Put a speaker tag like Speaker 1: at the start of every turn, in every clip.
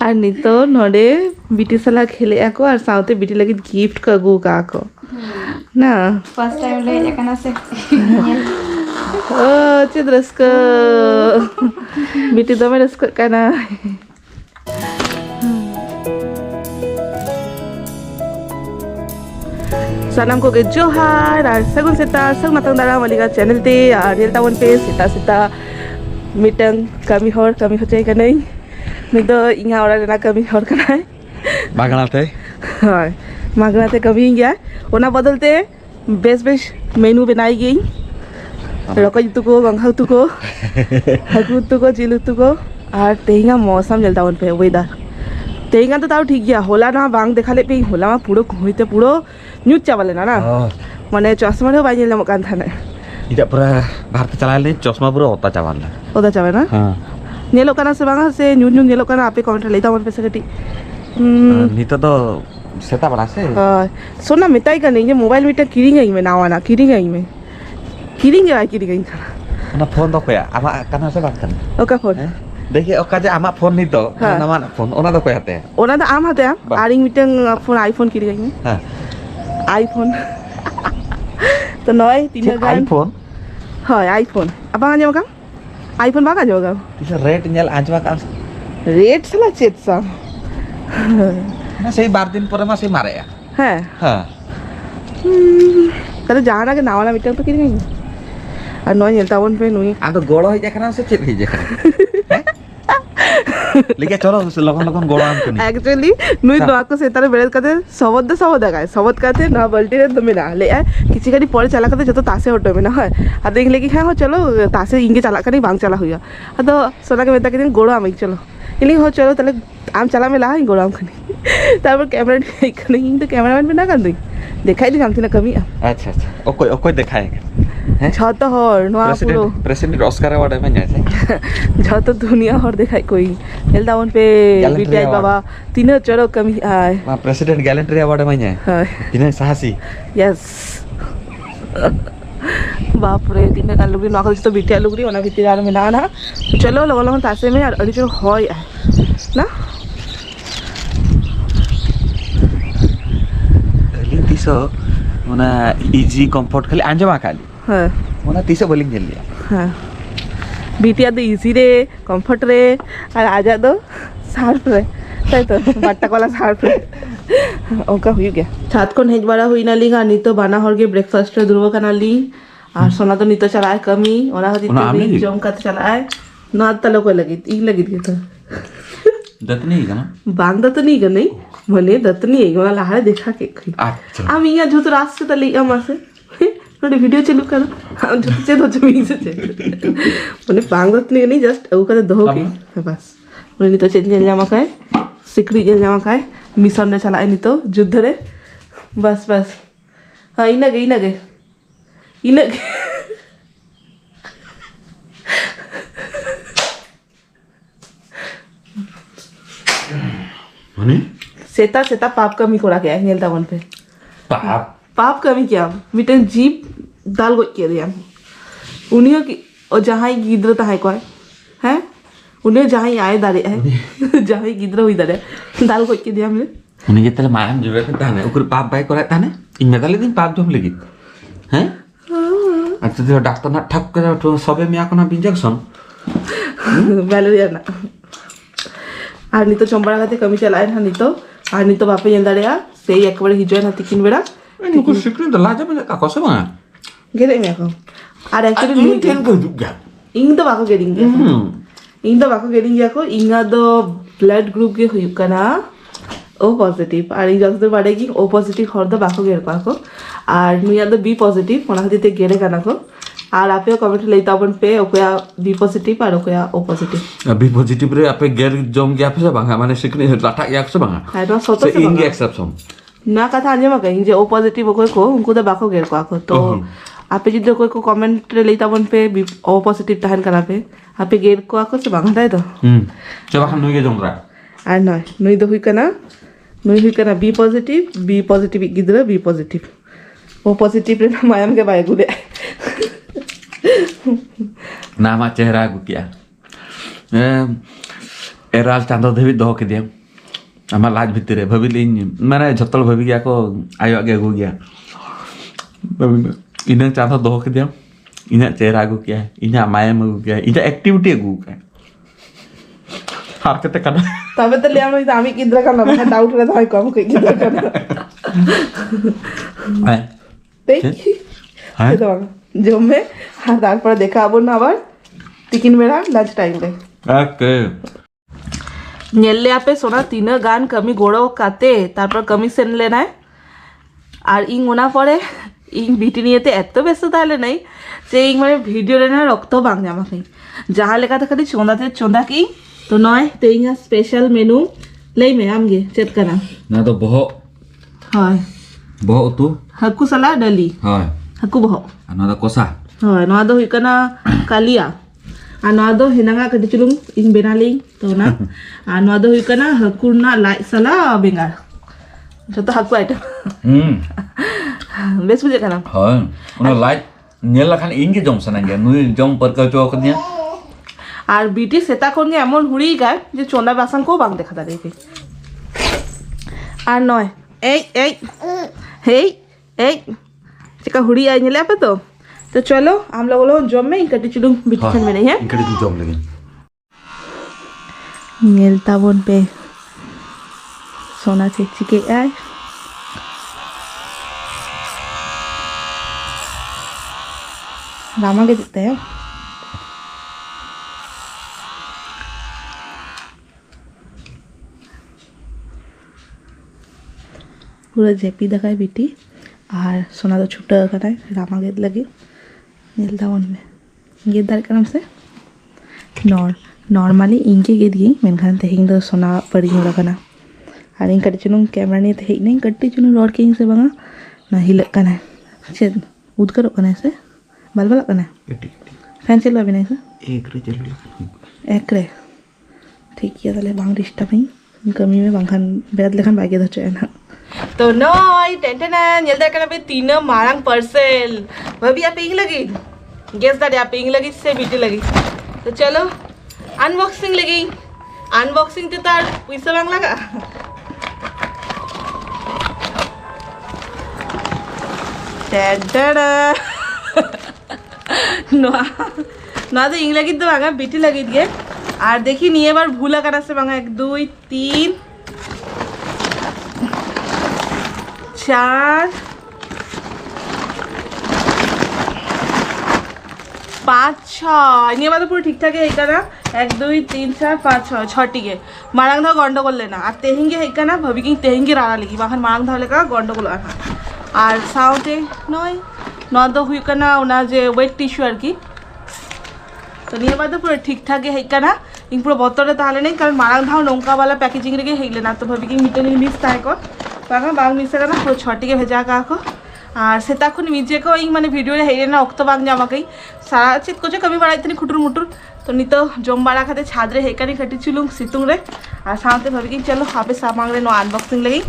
Speaker 1: और नितो नोडे बीटी सला खेले को और साउते बीटी लगी गिफ्ट को अगू का को ना
Speaker 2: फर्स्ट टाइम ले जाकना से
Speaker 1: ओ चिद्रस्क बीटी दो में रस्क करना सानाम को के जोहार और सगुन सेता सग मतंग दारा मलिका चैनल ते और रेल टाउन पे सेता सेता मिटंग कमी होचे कनै नि दो इंगा ओरा रेना कमी होर कनाय
Speaker 3: मागणाते
Speaker 1: हाय मागणाते कमी गया ओना बदलते बेस मेनू बनाई गई रको जुतु को गंगा जुतु को हागु जुतु को जिल जुतु को और तेहिंगा मौसम जलता उन पे वेदर तेहिंगा तो ताऊ ठीक गया होला ना बांग देखा ले पे होला मा पुरो होइते पुरो न्यूज चावले ना माने चश्मा रे बाइल नम कान थाने
Speaker 3: इदा पूरा भारत चलाले चश्मा पूरा होता चावल
Speaker 1: ओदा चावे ना
Speaker 3: हां
Speaker 1: नेलो काना से बांगा से न्यूज नेलो काना आपे कमेंट लेता मन पे सकटी
Speaker 3: नितो तो सेता बड़ा से
Speaker 1: सोना मिताई का नहीं ये मोबाइल मीटर किरिंग गई में नावाना किरिंग गई में किरिंग गई
Speaker 3: ना फोन तो कोया आमा काना से बात करना
Speaker 1: ओका फोन
Speaker 3: देखिए ओका जे आमा फोन नी तो नामा फोन ओना तो कोयाते
Speaker 1: ओना तो आम हाते आरिंग मीटिंग फोन आईफोन किरिंग गई में
Speaker 3: हां
Speaker 1: आईफोन तो नय 3000
Speaker 3: आईफोन
Speaker 1: हाय आईफोन अब आंजो का आईफोन बाका जोगा
Speaker 3: इसे रेट नेल आंजवा का
Speaker 1: रेट सला चेत सा
Speaker 3: ना सही 12 दिन पर मा से मारे
Speaker 1: है
Speaker 3: हां
Speaker 1: तले जाना के नावाना मीटिंग तो किरिंग गई और नय नेलता वन पे नुई
Speaker 3: आ तो गोड़ो ही जखना से चेत ही जखना लेके चलो लगन गोड़ो आम कनी
Speaker 1: एक्चुअली नुई दोआ को सेतारे बेरेल कते सबद गाय सबद काते ना बल्टी रे तो मिला ले किसी गाड़ी पड़े चला करते जो तासे ऑटो में ना है आ देख ले कि हां हो चलो तासे इंगे चला करी बांग चला हुआ तो सोना के बेटा के दिन गोड़ो आम चलो इली हो चलो तले आम चला में ला गोड़ो आम कनी तारपर कैमरा नहीं तो कैमरामैन में ना कर दई देखाई दी हमथि ना कमी
Speaker 3: अच्छा ओकोई देखाएगा
Speaker 1: छत हर नो पुरो
Speaker 3: प्रेसिडेंट ऑस्कर अवार्ड में जाए
Speaker 1: छत दुनिया हर देखाई कोई एलदावन पे बीटीआई बाबा तीन चलो कमी आए
Speaker 3: वहां प्रेसिडेंट गैलेंट्री अवार्ड में जाए तीन साहसी
Speaker 1: यस बाप रे तीन का लुगरी नकल तो बीटीआई लुगरी ओना भीतर यार में ना चलो लगन तासे में यार अड़ी जो होय ना
Speaker 3: तीसो मना इजी कंफर्ट खाली आंजमा खाली
Speaker 1: हां
Speaker 3: मना तीसो बोलिंग जल्दी
Speaker 1: हां बीटिया तो इजी रे कंफर्ट रे और आजा दो शार्प रे ताई तो बाट्टा कोला शार्प रे ओका हुई गया छात को हेज बड़ा हुई ना लिगा नी तो बाना हर के ब्रेकफास्ट रे दुरबो काना ली और सोना तो नी तो चलाए कमी ओना हदी तो जम का चलाए ना तलो को लगी ई लगी तो
Speaker 3: दतनी है ना
Speaker 1: बांग दतनी है नहीं मने दतनी है ओना लाहारे देखा के खई
Speaker 3: अच्छा
Speaker 1: हम इया जो तो रास्ते तले अमर से नोडे वीडियो चालू कर हम जो से दो जमीन से मने बांग दतनी नहीं जस्ट ओ का दो के बस मने तो चेंज जामा खाए सिकड़ी जेल जामा खाए मिशन ने चलाए नहीं तो युद्ध रे बस हां इना गई
Speaker 3: मने
Speaker 1: सेता पाप कमी कोड़ा के नेलता वन पे पाप कमी क्या मिटन जीप दाल गो के दिया उनियो की और जहां गिद्र ता है को है उन्हें जहां आए दारे है जहां गिद्र हुई दारे दाल गो के दिया हमने
Speaker 3: उन्हें ये तले मायम जुबे के ताने उकर पाप बाय कोरा ताने इन मेदाले दिन पाप जम लगी हैं अच्छा तो डॉक्टर ना ठक कर तो सबे मिया को ना इंजेक्शन
Speaker 1: वैलेरिया ना আর নি তো চম্বড়া গাতে কমি চালায় না নি তো আর নি তো বাপে জেল দাঁড়িয়া সেই একবারে হিজয় না তিকিন বেড়া
Speaker 3: नुको सिकने तो लाजा में का कोसे मा
Speaker 1: गेले मी এখন আর एक्चुअली নি
Speaker 3: टेन को दुगा
Speaker 1: ইং তো বাকো গেডিং को इंगा दो ब्लड ग्रुप के हुई कना ओ पॉजिटिव और इ जस दो बाड़े की ओ पॉजिटिव हर दो बाको गेर पाको और नुया दो बी पॉजिटिव ओना हदिते गेरे कना को और आपे कमेंट लेता अपन पे ओकया बी पॉजिटिव और ओकया ओ पॉजिटिव
Speaker 3: बी पॉजिटिव रे आपे गेर जम गया पे बांगा माने सिकने लाटा या से बांगा
Speaker 1: है तो सोतो से
Speaker 3: इंगे एक्सेप्शन
Speaker 1: ना कथा अंजमा कहीं जे ओ पॉजिटिव कोई को उनको तो बाको गेर को आको तो आपे जिद्दो कोई को कमेंट लेता अपन पे ओ पॉजिटिव तहन कना पे आपे गेर को आको से बांगा दाय तो
Speaker 3: चबा खन नुगे जमरा
Speaker 1: आ नय नुई दो हुई कना बी पॉजिटिव गिद्र बी पॉजिटिव ओ पॉजिटिव रे ना मायम के बाय गुले
Speaker 3: नामा चेहरा गुकिया एराल चांदो धाबी दो के दिया आमा लाज भितर भाविली माने झतल भाभी गया को आयो आगे अगू गया इन चांदो दो के दिया इन चेहरा अगू किया इन मायम अगू किया इन एक्टिविटी अगू किया हार के कना
Speaker 1: तबे तो ले आमी आमी किधर का ना डाउट रहता है कम कोई किधर का
Speaker 3: है
Speaker 1: देख
Speaker 3: हाँ?
Speaker 1: तो जमे আর তারপরে দেখাবো না আবার টিকিন বেড়া লাঞ্চ টাইম রে
Speaker 3: ओके
Speaker 1: নেললে আপে সোনা তিন গান কমি গোড়ো কাতে তারপর কমি সেন লেনায় আর ইং ওনা পরে ইং বিটি নিয়েতে এত ব্যস্ত তাহলে নাই যে ইং মানে ভিডিও লেনা রক্ত বাং জামা খাই যাহা লেখাতে খালি চোঁদাতে চোঁদা কি তো নয় তো ইং স্পেশাল মেনু লেই মে আমগে চেত কানা
Speaker 3: ना तो
Speaker 1: হয়
Speaker 3: बहुत तू
Speaker 1: হাকু সালা ডালি
Speaker 3: हाय
Speaker 1: হাকু বহ
Speaker 3: ना तो कोसा
Speaker 1: হয় নয়া দো হুইকানা কালিয়া আর নয়া দো হেনাঙ্গা কাটি চুলুং ইং বেনালি তো না আর নয়া দো হুইকানা হাকুনা লাই সালা বেঙ্গার যত হাকু আইটেম বেশ বুঝে কেন
Speaker 3: हाय उन्हें लाइट नेला खान इंगे जम सनांगे नुई जम पर का जो कन्या
Speaker 1: আর বিটি সেটা কোন এমন হুড়ি গায় যে চোন্দা বাসানকেও বাং দেখা দাঁড়িয়ে আর নয় এই এই হেই এই চিকা হুড়ি আই নিলে আপে তো চলো আমরা বলো জমে কাটি চুলুং বিটি খান মেরে হ্যাঁ
Speaker 3: इनके तू जम लगी
Speaker 1: Nyelta bon pe Sona cek ay Rama ke दिखता है पूरा जेपी दिखा है बेटी और सोना तो छुट्टा करना है रामा गेद लगी नीलता वन में गेद दार का नाम से नॉर्मली इनके गेद गई मेनखान तेहिंग दो सोना पड़ी हो रखा और इन कटी चुनूं कैमरा नहीं थे नहीं कटी चुनूं रोड के से बंगा ना हिलक करना है चेद उदकर करना से बलबल करना है फैन चलवा भी नहीं से एक रे ठीक है ताले बांग रिश्ता भाई कमी में बांगखान बेद लेखान बागे द चैना तो नॉय टेंटन जल्दी करना पे तीन मारंग पार्सल भाभी आप पिंग लगी गेस दैट आप पिंग लगी से बीटी लगी तो चलो अनबॉक्सिंग लगी अनबॉक्सिंग तो तार पैसा बांग लगा टेंटन ना तो इंग लगी तो बांगा बीटी लगी दिए और देखी नहीं बार भूला करना से बांगा 1 2 3 4 5 6 নিয়ে বাদ পুরো ঠিকঠাক হেইকানা 1 2 3 4 5 6 6টি কে মারাং ধাও গন্ডগোল लेना আর তেহিঙ্গে হেইকানা ভাবি কি তেহিঙ্গে রাড়া লাগি বাখান মারাং ধাও লেকা গন্ডগোল আনা আর সাউতে নয় নদ হুইকানা ওনা যে ওয়েট টিস্যু আর কি তো নিয়ে বাদ পুরো ঠিকঠাক হেইকানা ইং পুরো বতরে তাহলে নেই কারণ মারাং ধাও নৌকা वाला पैकेजिंग রেগে হেইলে না তো ভাবি কি মিটে নি মিস তাই কর बांगा बांग मिसे करना पुरो 6टी के भेजा का को और सेताखुन मिजे को इन माने वीडियो रे हेरे ना ऑक्ट बांग जामा कई सारा चित को जो कमी बड़ाई तनी खुटुर मुटुर तो नी तो जम बाड़ा खाते छाद रे हेकानी कटी चुलुंग सितुंग रे और साथे भाभी की चलो हापे सामांग रे नो अनबॉक्सिंग लगी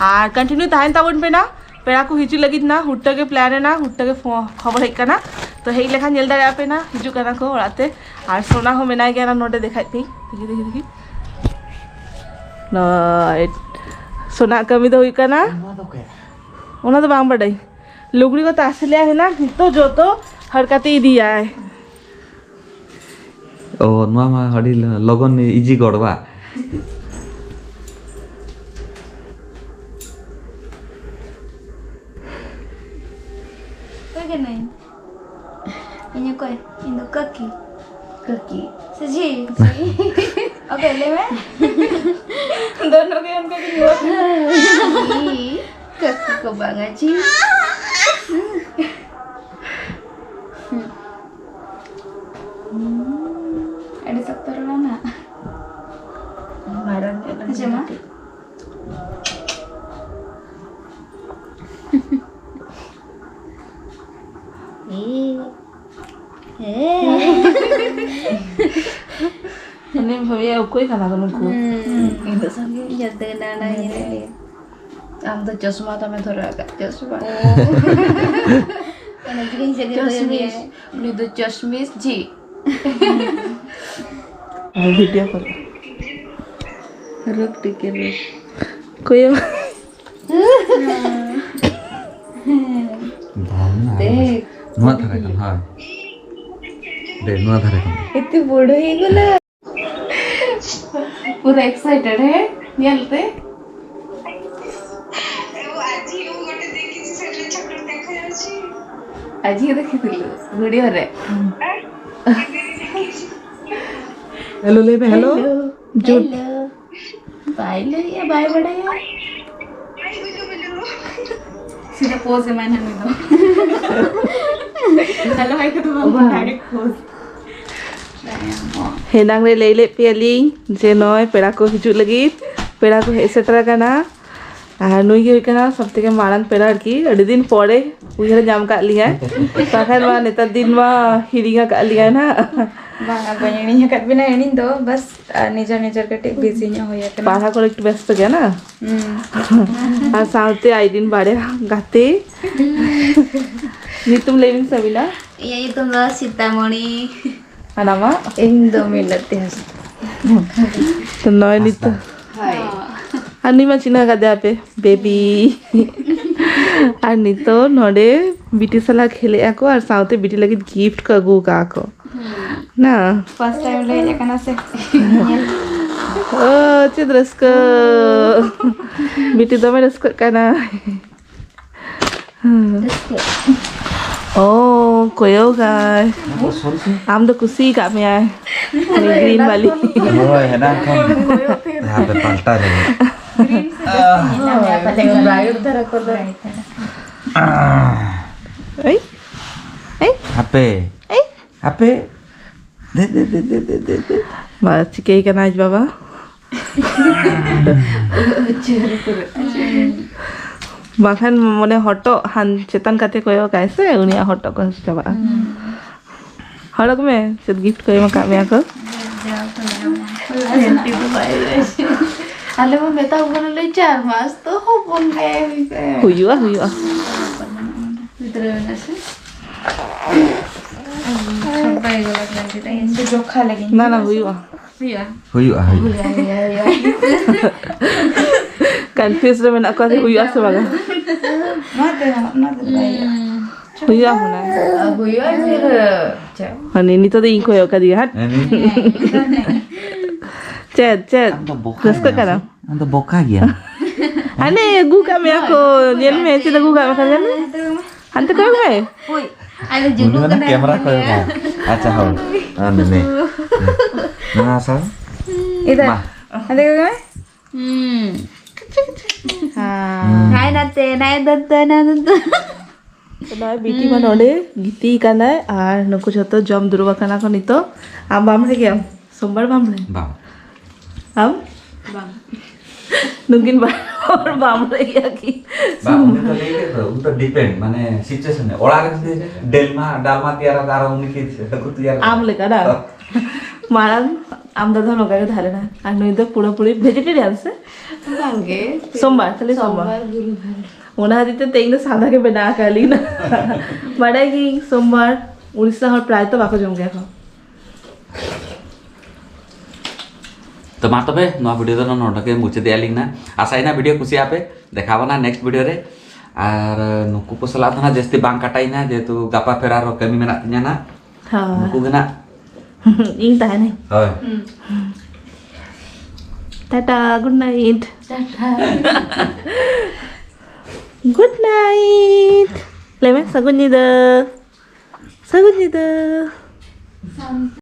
Speaker 1: और कंटिन्यू ताहन तावन पे ना पेड़ा को हिजु लगी ना हुट्टा के प्लान है ना हुट्टा के खबर हेकाना तो हेई लेखा नेल दाड़ा पे ना हिजु करना को राते और सोना हो मेना गया ना नोटे दिखाई थी देखी राइट सोना कमी तो हुई का ना उन्हें तो बांग बढ़ाई लुगड़ी को तासले है ना तो जो तो हरकत ही दिया है
Speaker 3: ओ नुआ मा हडी लगन इजी गड़वा
Speaker 2: Kau kena ini kau ini kaki siji oke le में
Speaker 1: दोनों के उनका की हुआ
Speaker 2: kaki kau banget sih ada sektor mana
Speaker 1: मारन
Speaker 2: cuma
Speaker 1: ini भाभी कोई खाना तो मुझको
Speaker 2: itu sambil jadi nana ini am tuh cosma tuh मैं थोड़ा cosma karena juga jadi cosmis beli tuh cosmis ji
Speaker 1: video कर
Speaker 2: रुक टिके रुक
Speaker 1: koyo
Speaker 2: देख
Speaker 3: नुआ धारे कन हाय दे नुआ धारे कन
Speaker 2: इतनी बड़ो ही गला पूरा एक्साइटेड है नियलते ଆଜି ଦେଖିଥିଲୁ ଭିଡିଓରେ
Speaker 1: hello lebe hello jut
Speaker 2: ପାଇଲେ या बाय बड़ाया सीधा पोज है मैंने नहीं दो हेलो हाय तो direct pose
Speaker 1: henang re lele peling je noy pera ko hijuk lagi pera ko hej setera kana আর নুই গে kana সবথেকে মারান পেরা আর কি আড়ি দিন পরে উইহারে জাম কাট লিয়া তাখান মা নেতার দিন মা হিরিঙ্গা কাট লিয়া না
Speaker 2: বাংলা বনিনি কাট বিনা এনি দো বাস নিজের নিজের কাটে বিজি না হইয়া কেন
Speaker 1: পাড়া করে একটু ব্যস্ত গে না আর সাথে আইদিন বাড়ে গাতে নিতুম লেবিন সাবিনা
Speaker 2: এই তোমরা সীতামণি
Speaker 1: আনামা
Speaker 2: ইন্দো মিলতে হাস
Speaker 1: তো নয় নিত
Speaker 2: হাই
Speaker 1: আর নিমা চিনা গাদে আপে বেবি আর নিতো নডে বিটি সালা খেলে আকো আর সাথে বিটি লাগি গিফট কা গু কা আকো না
Speaker 2: ফার্স্ট টাইম ले लेकिन से
Speaker 1: ও চিদ্রস্ক বিটি দমে রস্ক কানা oh koyo guys am do kusi ka me ai green wali
Speaker 3: oh है ना कम यहाँ पे पलटा रहे
Speaker 1: ai ai
Speaker 3: hape
Speaker 1: ai
Speaker 3: hape de
Speaker 1: ma chike ka naj baba bahkan mone hoto han chetan kate koyo guys unia hoto ko coba halak me set gift koyo ma ka me ako
Speaker 2: Alam mo beta ko na le 4 mas to hopon ke
Speaker 1: huyu ah
Speaker 2: ভিতরে আছে সবাই গলা লাগতে তাই এসে জোখা লাগে
Speaker 1: na na huyu ah
Speaker 3: huyu ah
Speaker 1: confused में aku huyu ah sebagai
Speaker 2: mate भाई
Speaker 1: huyu ah hona
Speaker 2: हुई है फिर अच्छा
Speaker 1: hani ini tuh ingko ya kadi hat chat Raska kana
Speaker 3: anda boka ya
Speaker 1: ane gu kami aku niel me cita gu kami kan ante kau me
Speaker 2: Uy, ada julu
Speaker 3: Gimana
Speaker 2: kan
Speaker 3: kamera kau ya acha hau ane nih nah asal
Speaker 2: Idah.
Speaker 3: Mah.
Speaker 2: Ada kau kan? Naik nate, naik dante.
Speaker 1: নয় বিটি মানে ওডে গীতি কানায় আর নকু যত জম দুর্বা কানা কো নিতো আম বামরে কি আম সোমবার বামরে
Speaker 3: bang
Speaker 1: আম nungkin और বামরে গিয়া কি
Speaker 3: bang untuk lagi tuh untuk depend mana situation nya orang kan sih dalma tiara karo unik aku tuh ya
Speaker 1: আম লেখা না মারান আম দাদা নগারে ধারে না আর নই তো পুরোপুরি ভেজিটেরিয়ান সে
Speaker 2: Bangge.
Speaker 1: সোমবার তাহলে সোমবার ওনা দিতে তেইন সাদা के बना कर ली ना बड़ा की सोमवार उड़ीसा और प्राय तो बाको जम गया खा
Speaker 3: तो मा तबे नवा वीडियो तो नोटके मुचे दिया लिंक ना आशा ना वीडियो खुशी आपे देखाबो ना नेक्स्ट वीडियो रे आर नुकु को सलाह ना जस्ती बांग काटाई ना जेतु गापा फेरार कमी मेना तिnya ना
Speaker 1: हाँ
Speaker 3: नुकु गना
Speaker 1: ing tahan nih
Speaker 3: होय
Speaker 1: Tata, good night. Good night. Leme, sagun nido.